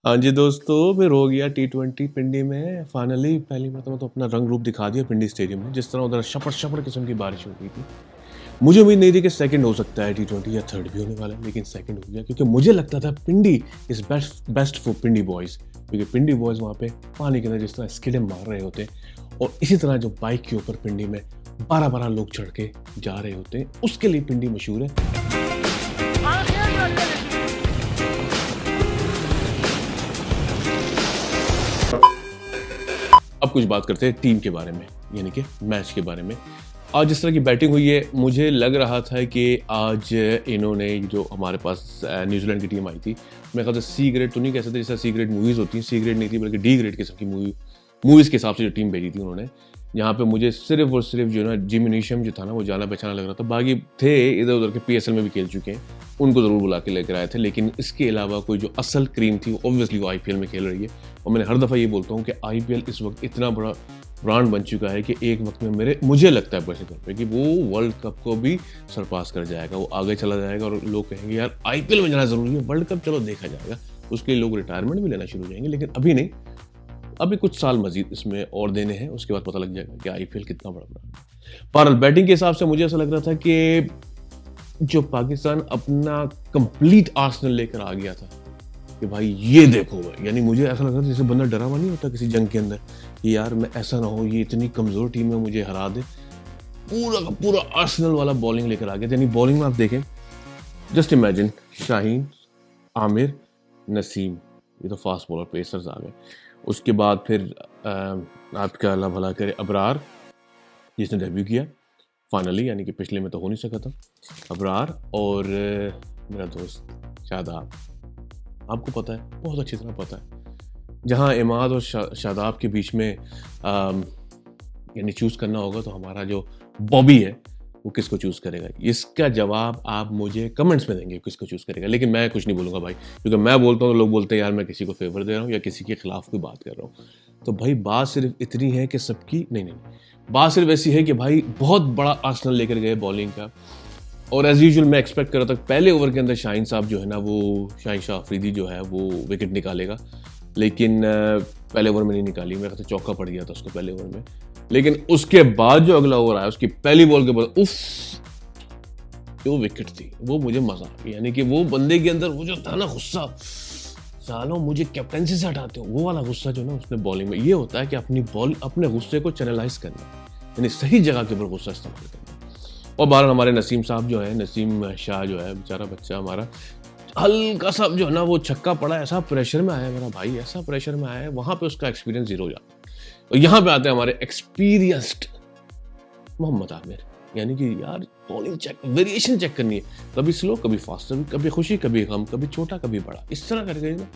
हाँ जी दोस्तों, फिर हो गया T20 पिंडी में फाइनली पहली मरतबा तो अपना रंग रूप दिखा दिया पिंडी स्टेडियम में। जिस तरह उधर शपड़ किस्म की बारिश हो रही थी, मुझे उम्मीद नहीं थी कि सेकंड हो सकता है T20 या थर्ड भी होने वाला है, लेकिन सेकंड हो गया क्योंकि मुझे लगता था Pindi is best for Pindi boys, क्योंकि पिंडी बॉयज़ वहाँ पे पानी के अंदर जिस तरह स्किडिंग मार रहे होते हैं और इसी तरह जो बाइक के ऊपर पिंडी में 12-12 लोग चढ़ के जा रहे होते हैं, उसके लिए पिंडी मशहूर है। अब कुछ बात करते हैं टीम के बारे में, यानी कि मैच के बारे में। आज जिस तरह की बैटिंग हुई है, मुझे लग रहा था कि आज इन्होंने जो हमारे पास न्यूजीलैंड की टीम आई थी, मेरे ख्याल से सी ग्रेड तो नहीं कह सकते, जैसा सी ग्रेड मूवीज़ होती हैं, सी ग्रेड नहीं थी बल्कि डी ग्रेड किस्म की मूवीज़ के हिसाब से जो टीम भेजी थी उन्होंने। यहाँ पे मुझे सिर्फ और सिर्फ जो है ना जिमी नीशम जो था ना, वो जाना पहचाना लग रहा था। बाकी थे इधर उधर के PSL में भी खेल चुके हैं, उनको ज़रूर बुला के लेकर आए थे, लेकिन इसके अलावा कोई जो असल क्रीम थी ऑब्वियसली वो IPL में खेल रही है। और मैंने हर दफ़ा ये बोलता हूँ कि IPL इस वक्त इतना बड़ा ब्रांड बन चुका है कि एक वक्त में मुझे लगता है पर्सनल पे कि वो वर्ल्ड कप को भी सरपास कर जाएगा, वो आगे चला जाएगा और लोग कहेंगे यार IPL में जाना ज़रूरी है, वर्ल्ड कप चलो देखा जाएगा, उसके लिए लोग रिटायरमेंट भी लेना शुरू हो जाएंगे, लेकिन अभी नहीं, अभी कुछ साल मजीद इसमें और देने हैं, उसके बाद पता लग जाएगा कि IPL कितना बड़ा ब्रांड है। पर बैटिंग के हिसाब से मुझे ऐसा लग रहा था कि जो पाकिस्तान अपना कंप्लीट आर्सेनल लेकर आ गया था कि भाई ये देखो भाई, यानी मुझे ऐसा लग रहा था जैसे बंदा डरा हुआ नहीं होता किसी जंग के अंदर कि यार मैं ऐसा ना हो ये इतनी कमज़ोर टीम है मुझे हरा दे। पूरा का पूरा आर्सेनल वाला बॉलिंग लेकर आ गया। यानी बॉलिंग में आप देखें, जस्ट इमेजिन शाहीन, आमिर, नसीम, ये तो फास्ट बॉलर पेसर्स आ गए। उसके बाद फिर आपका अल्लाह भला करे अबरार, जिसने डेब्यू किया फाइनली, यानी कि पिछले में तो हो नहीं सका था। अबरार और मेरा दोस्त शादाब, आपको पता है, बहुत अच्छी तरह पता है, जहाँ इमाद और शादाब के बीच में यानी चूज़ करना होगा तो हमारा जो बॉबी है वो किसको चूज़ करेगा, इसका जवाब आप मुझे कमेंट्स में देंगे किसको चूज़ करेगा। लेकिन मैं कुछ नहीं बोलूँगा भाई, क्योंकि मैं बोलता हूँ तो लोग बोलते हैं यार मैं किसी को फेवर दे रहा हूँ या किसी के खिलाफ कोई बात कर रहा हूँ। तो भाई बात सिर्फ इतनी है कि सबकी नहीं, बात सिर्फ ऐसी है कि भाई बहुत बड़ा आर्सेनल लेकर गए बॉलिंग का, और एज यूजुअल मैं एक्सपेक्ट कर रहा था पहले ओवर के अंदर शाहीन साहब जो है ना, वो शाहीन शाह अफरीदी जो है वो विकेट निकालेगा, लेकिन पहले ओवर में नहीं निकाली। मेरे ख्याल से चौका पड़ गया था उसको पहले ओवर में, लेकिन उसके बाद जो अगला ओवर आया उसकी पहली बॉल के बाद उफ, जो विकेट थी वो मुझे मजा आ गया। यानी कि वो बंदे के अंदर वो जो था ना गुस्सा, सालों मुझे कैप्टनसी से हटाते हो, वो वाला गुस्सा जो ना उसने बॉलिंग में, ये होता है कि अपने गुस्से को चैनलाइज करना, यानी सही जगह के ऊपर गुस्सा इस्तेमाल करना। और बाहर हमारे नसीम साहब जो है, नसीम शाह जो है बेचारा बच्चा हमारा, हल्का सा जो है ना वो छक्का पड़ा, ऐसा प्रेशर में आया मेरा भाई, ऐसा प्रेशर में आया, वहां पे उसका एक्सपीरियंस जीरो हो जाता है। और यहाँ पे आते हैं हमारे एक्सपीरियंस्ड मोहम्मद आमिर, यानी कि यार बॉलिंग चेक, वेरिएशन चेक करनी है, कभी स्लो कभी फास्टर, कभी खुशी कभी गम, कभी छोटा कभी बड़ा, इस तरह करके ना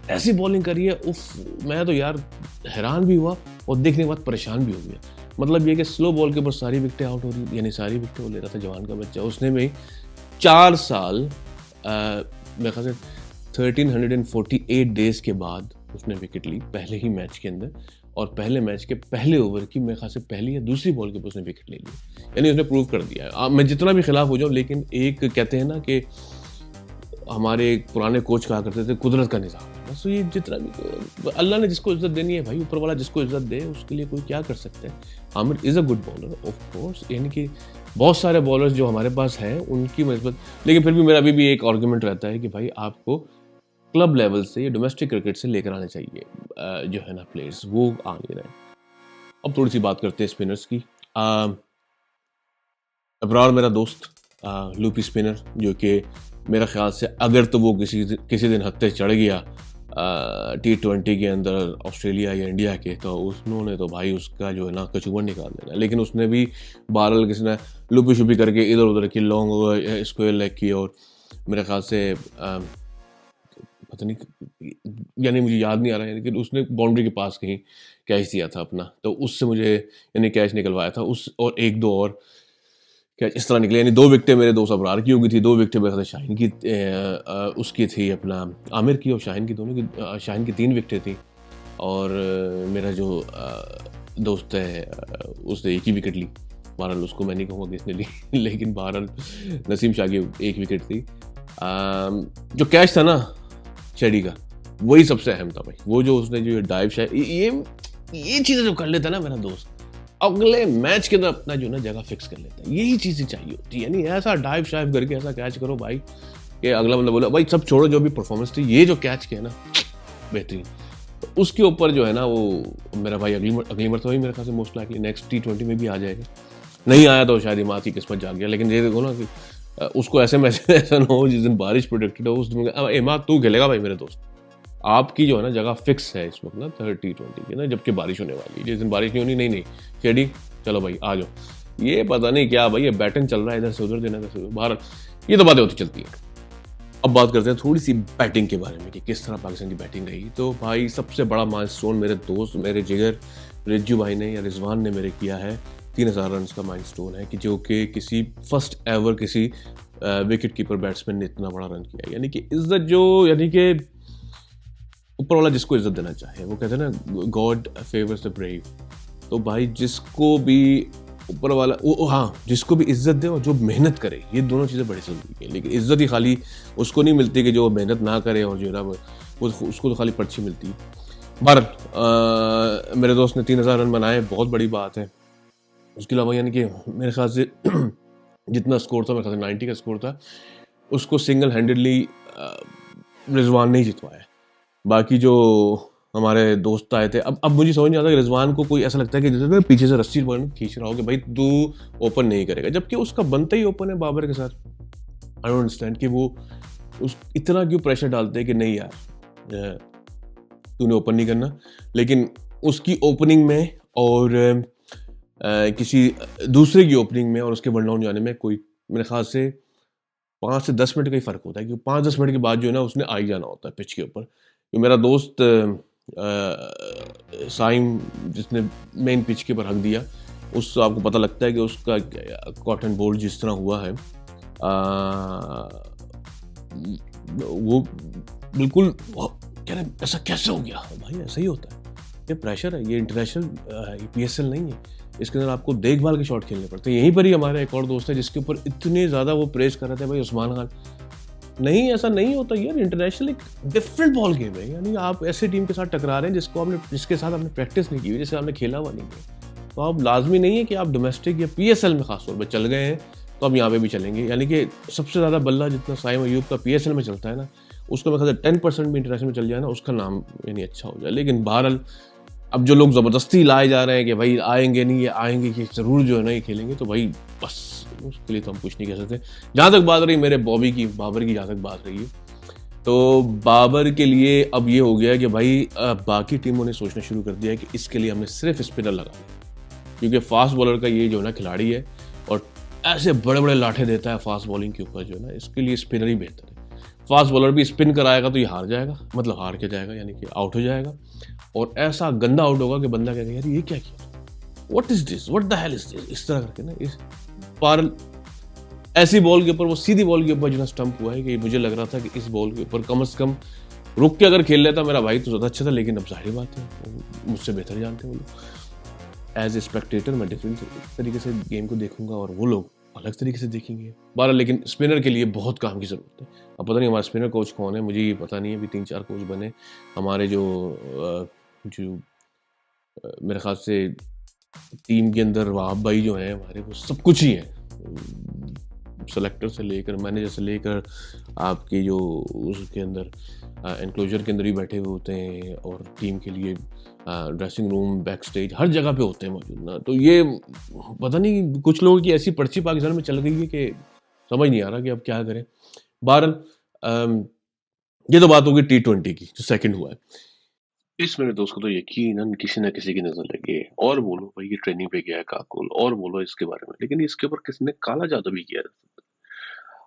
ऐसी बॉलिंग करी है। उफ, मैं तो यार हैरान भी हुआ और देखने के बाद परेशान भी हो गया। मतलब ये कि स्लो बॉल के ऊपर सारी विकेटें आउट हो रही, यानी सारी विकेटें वो ले रहा था जवान का बच्चा। उसने में 4 साल मेरे ख्याल से 1348 डेज के बाद उसने विकेट ली पहले ही मैच के अंदर, और पहले मैच के पहले ओवर की मेरे ख्याल से पहली या दूसरी बॉल के ऊपर उसने विकेट ले ली। यानी उसने प्रूव कर दिया है। मैं जितना भी खिलाफ हो जाऊँ, लेकिन एक कहते हैं ना कि हमारे पुराने कोच कहा करते थे कुदरत का निज़ाम, बस ये जितना भी अल्लाह ने जिसको इज्जत देनी है भाई, ऊपर वाला जिसको इज्जत दे उसके लिए कोई क्या कर सकते हैं। Aamir is a good bowler of course, यानी कि बहुत सारे बॉलर्स जो हमारे पास हैं उनकी नस्बत, लेकिन फिर भी मेरा अभी भी एक आर्गूमेंट रहता है कि भाई आपको क्लब लेवल से या डोमेस्टिक क्रिकेट से लेकर आने चाहिए जो है ना प्लेयर्स, वो आ नहीं रहे। अब थोड़ी सी बात करते हैं स्पिनर्स की। अबरार मेरा दोस्त लूपी स्पिनर, जो कि मेरा ख्याल से अगर तो वो किसी दिन हत्ते चढ़ गया T20 के अंदर ऑस्ट्रेलिया या इंडिया के, तो उन्होंने तो भाई उसका जो है ना कचूमर निकाल देना। लेकिन उसने भी बहरहाल किसी ने लुपी शुपी करके इधर उधर की लॉन्ग स्क्वायर लेग की, और मेरे ख्याल से पता नहीं, यानी मुझे याद नहीं आ रहा है, लेकिन उसने बाउंड्री के पास कहीं कैच दिया था अपना, तो उससे मुझे यानी कैच निकलवाया था उस, और एक दो और कैच इस तरह निकले। यानी 2 विकेटें मेरे दोस्त अबरार की हो गई थी, 2 विकेटें मेरे साथ शाहीन की उसकी थी अपना आमिर की, और शाहीन की दोनों की, शाहीन की 3 विकेटें थी, और मेरा जो दोस्त है उसने एक ही विकेट ली। बहरहाल उसको मैं नहीं कहूँगा किसने ली लेकिन बहरहाल नसीम शाह की 1 विकेट थी। जो कैच था ना चेडी का, वही सबसे अहम था भाई। वो जो उसने जो डाइव शाइव ये चीज़ें जो कर लेता है ना मेरा दोस्त, अगले मैच के अंदर अपना जो ना जगह फिक्स कर लेता है। यही चीज़ें चाहिए होती है, यानी ऐसा डाइव शाइव करके ऐसा कैच करो भाई कि अगला बंदा बोला भाई सब छोड़ो, जो भी परफॉर्मेंस थी, ये जो कैच किया ना बेहतरीन। तो उसके ऊपर जो है ना वो मेरा भाई अगली मरतबा ही मेरे ख्याल से मोस्ट लाइकली नेक्स्ट T20 में भी आ जाएगा। नहीं आया तो शायद इमाद की किस्मत जाग गया, लेकिन ये देखो ना कि उसको ऐसे मैच ऐसा ना हो जिस दिन बारिश प्रोडिक्टेड हो, उस दिन इमाद तू खेलेगा भाई मेरे दोस्त, आपकी जो है ना जगह फिक्स है इस वक्त ना T20 की ना, जबकि बारिश होने वाली है। जिस दिन बारिश नहीं होनी, नहीं खेड़ी, चलो भाई आ जाओ। ये पता नहीं क्या भाई, ये बैटिंग चल रहा है, इधर से उधर देना, इधर से उधर, बाहर ये तो बातें होती चलती हैं। अब बात करते हैं थोड़ी सी बैटिंग के बारे में कि किस तरह पाकिस्तान की बैटिंग रही। तो भाई सबसे बड़ा माइलस्टोन मेरे दोस्त, मेरे जिगर रिज्जू भाई ने या रिजवान ने मेरे किया है, 3000 रन का माइलस्टोन है कि जो कि किसी फर्स्ट एवर किसी विकेट कीपर बैट्समैन ने इतना बड़ा रन किया। यानी कि इज्जत जो, यानी कि ऊपर वाला जिसको इज्जत देना चाहे, वो कहते हैं ना गॉड फेवर्स द ब्रेव। तो भाई जिसको भी ऊपर वाला हाँ, जिसको भी इज्जत दे और जो मेहनत करे, ये दोनों चीज़ें बड़ी जरूरी है। लेकिन इज्जत ही खाली उसको नहीं मिलती कि जो मेहनत ना करे और जो है ना उसको तो खाली पर्ची मिलती है। बहरहाल मेरे दोस्त ने 3000 रन बनाए, बहुत बड़ी बात है। उसके अलावा यानी कि मेरे ख्याल से जितना स्कोर था, मेरे ख्याल से 90 का स्कोर था, उसको सिंगल हैंडेडली रिजवान ने ही जितवाया। बाकी जो हमारे दोस्त आए थे, अब मुझे समझ नहीं आता कि रिजवान को कोई ऐसा लगता है कि जैसे पीछे से रस्सी खींच रहा हो कि भाई तू ओपन नहीं करेगा, जबकि उसका बनता ही ओपन है बाबर के साथ। आई डोंट अंडरस्टैंड कि वो इतना क्यों प्रेशर डालते हैं कि नहीं यार तूने ओपन नहीं करना। लेकिन उसकी ओपनिंग में और किसी दूसरे की ओपनिंग में और उसके वन डाउन जाने में कोई मेरे ख्याल से 5 से 10 मिनट का ही फ़र्क होता है, क्योंकि 5-10 मिनट के बाद जो है ना उसने आ ही जाना होता है पिच के ऊपर। तो मेरा दोस्त साइम जिसने मेन पिच के ऊपर हक दिया, उससे आपको पता लगता है कि उसका कॉटन बोल्ड जिस तरह हुआ है, वो बिल्कुल कह रहे ऐसा कैसे हो गया भाई, ऐसा ही होता है, ये प्रेशर है, ये इंटरनेशनल PSL नहीं है, इसके अंदर आपको देखभाल के शॉट खेलने पड़ते हैं। यहीं पर ही हमारा एक और दोस्त है जिसके ऊपर इतने ज़्यादा वो प्रेस कर रहे थे भाई, उस्मान खान। नहीं, ऐसा नहीं होता यार, इंटरनेशनल एक डिफरेंट बॉल गेम है। यानी आप ऐसे टीम के साथ टकरा रहे हैं जिसके साथ आपने प्रैक्टिस नहीं की हुई, जिससे आपने खेला हुआ नहीं है, तो आप लाजमी नहीं है कि आप डोमेस्टिक या PSL में खासतौर पर चल गए हैं तो अब यहाँ पे भी चलेंगे। यानी कि सबसे ज़्यादा बल्ला जितना साइम अयूब का PSL में चलता है ना, उसका मेरे ख्याल से 10% भी इंटरनेशनल में चल जाए ना, उसका नाम यानी अच्छा हो जाए। लेकिन बहरहाल अब जो लोग ज़बरदस्ती लाए जा रहे हैं कि भाई आएंगे नहीं, ये आएंगे कि ज़रूर जो है ना ये खेलेंगे, तो भाई बस उसके लिए तो हम कुछ नहीं कह सकते। जहाँ तक बात रही मेरे बाबर की जहाँ तक बात रही है, तो बाबर के लिए अब ये हो गया कि भाई बाकी टीमों ने सोचना शुरू कर दिया है कि इसके लिए हमें सिर्फ स्पिनर लगाना, क्योंकि फास्ट बॉलर का ये जो है ना खिलाड़ी है और ऐसे बड़े बड़े लाठे देता है फास्ट बॉलिंग के ऊपर, जो है ना इसके लिए स्पिनर ही बेहतर है। फास्ट बॉलर भी स्पिन कराएगा तो ये हार जाएगा, मतलब हार के जाएगा, यानी कि आउट हो जाएगा, और ऐसा गंदा आउट होगा कि बंदा कहेगा यार ये क्या किया, what is this, what the hell is this, इस तरह करके ना। इस पर ऐसी बॉल के ऊपर, वो सीधी बॉल के ऊपर जो ना स्टंप हुआ है कि मुझे लग रहा था कि इस बॉल के ऊपर कम से कम रुक के अगर खेल लेता मेरा भाई तो ज़्यादा अच्छा था। लेकिन अब जाहिर बात है मुझसे बेहतर जानते हैं वो लोग। एज ए स्पेक्टेटर मैं डिफरेंट तरीके से गेम को देखूंगा और वो लोग अलग तरीके से देखेंगे। बारह, लेकिन स्पिनर के लिए बहुत काम की ज़रूरत है। अब पता नहीं हमारा स्पिनर कोच कौन है, मुझे ये पता नहीं है। अभी 3-4 कोच बने हमारे, जो मेरे ख्याल से टीम के अंदर वहाब भाई जो हैं हमारे, वो सब कुछ ही हैं, सेलेक्टर से लेकर मैनेजर से लेकर आपके जो उसके अंदर एनक्लोजर के अंदर ही बैठे हुए होते हैं, और टीम के लिए ड्रेसिंग रूम, बैक स्टेज, हर जगह पे होते हैं मौजूद ना। तो ये पता नहीं कुछ लोगों की ऐसी पर्ची पाकिस्तान में चल गई है कि समझ नहीं आ रहा कि अब क्या करें। बहरहाल ये तो बात होगी T20 की जो सेकंड हुआ है। इस मेरे दोस्त को तो यकीनन किसी न किसी की नजर लगी है, और बोलो भाई ये ट्रेनिंग पे गया है काकुल, और बोलो इसके बारे में, लेकिन इसके ऊपर किसी ने काला जादू भी किया है।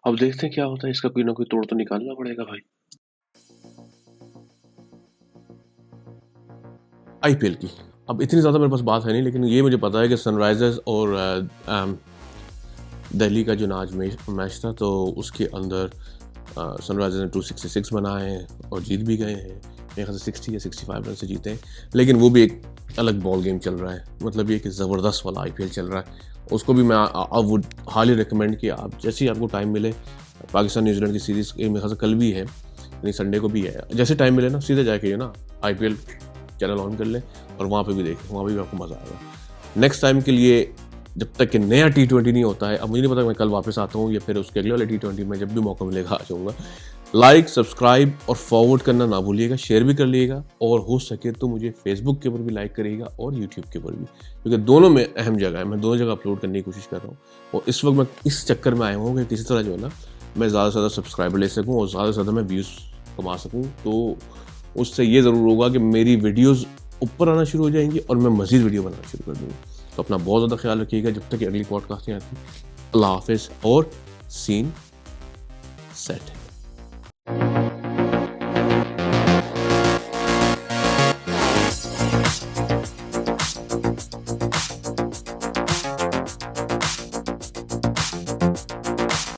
अब देखते हैं क्या होता है, इसका कोई ना कोई तोड़ तो निकालना पड़ेगा भाई। IPL की अब इतनी ज़्यादा मेरे पास बात है नहीं, लेकिन ये मुझे पता है कि सनराइजर्स और दिल्ली का जो आज मैच था, तो उसके अंदर सनराइजर्स ने 266 बनाए हैं और जीत भी गए हैं। मेरे ख्याल से 60 या 65 रन से जीते हैं, लेकिन वो भी एक अलग बॉल गेम चल रहा है। मतलब ये कि ज़बरदस्त वाला IPL चल रहा है। उसको भी मैं आई वुड हाईली रिकमेंड कि आप जैसे ही आपको टाइम मिले, पाकिस्तान न्यूजीलैंड की सीरीज़ मेरे ख्याल से कल भी है, यानी संडे को भी है। जैसे टाइम मिले ना सीधे जाके ये ना IPL चैनल ऑन कर लें और वहाँ पे भी देखें, वहाँ पे भी आपको मज़ा आएगा। नेक्स्ट टाइम के लिए जब तक कि नया T20 नहीं होता है, अब मुझे नहीं पता मैं कल वापस आता हूँ या फिर उसके अगले वाले T20 में जब भी मौका मिलेगा आ जाऊँगा। लाइक, सब्सक्राइब और फॉरवर्ड करना ना भूलिएगा, शेयर भी कर लीजिएगा और हो सके तो मुझे फेसबुक के ऊपर भी लाइक करिएगा और यूट्यूब के ऊपर भी, क्योंकि दोनों में अहम जगह है। मैं दोनों जगह अपलोड करने की कोशिश कर रहा हूँ और इस वक्त मैं इस चक्कर में आया हूँ कि किसी तरह जो है ना मैं ज़्यादा से ज़्यादा सब्सक्राइबर ले सकूँ और ज़्यादा से ज़्यादा मैं व्यूज़ कमा सकूँ। तो उससे ये ज़रूर होगा कि मेरी वीडियोज़ ऊपर आना शुरू हो जाएंगी और मैं मज़ीद वीडियो बनाना शुरू कर दूँगा। तो अपना बहुत ज़्यादा ख्याल रखिएगा जब तक कि अगली पॉडकास्ट नहीं आती। अल्लाह हाफिज़ और सीन सेट।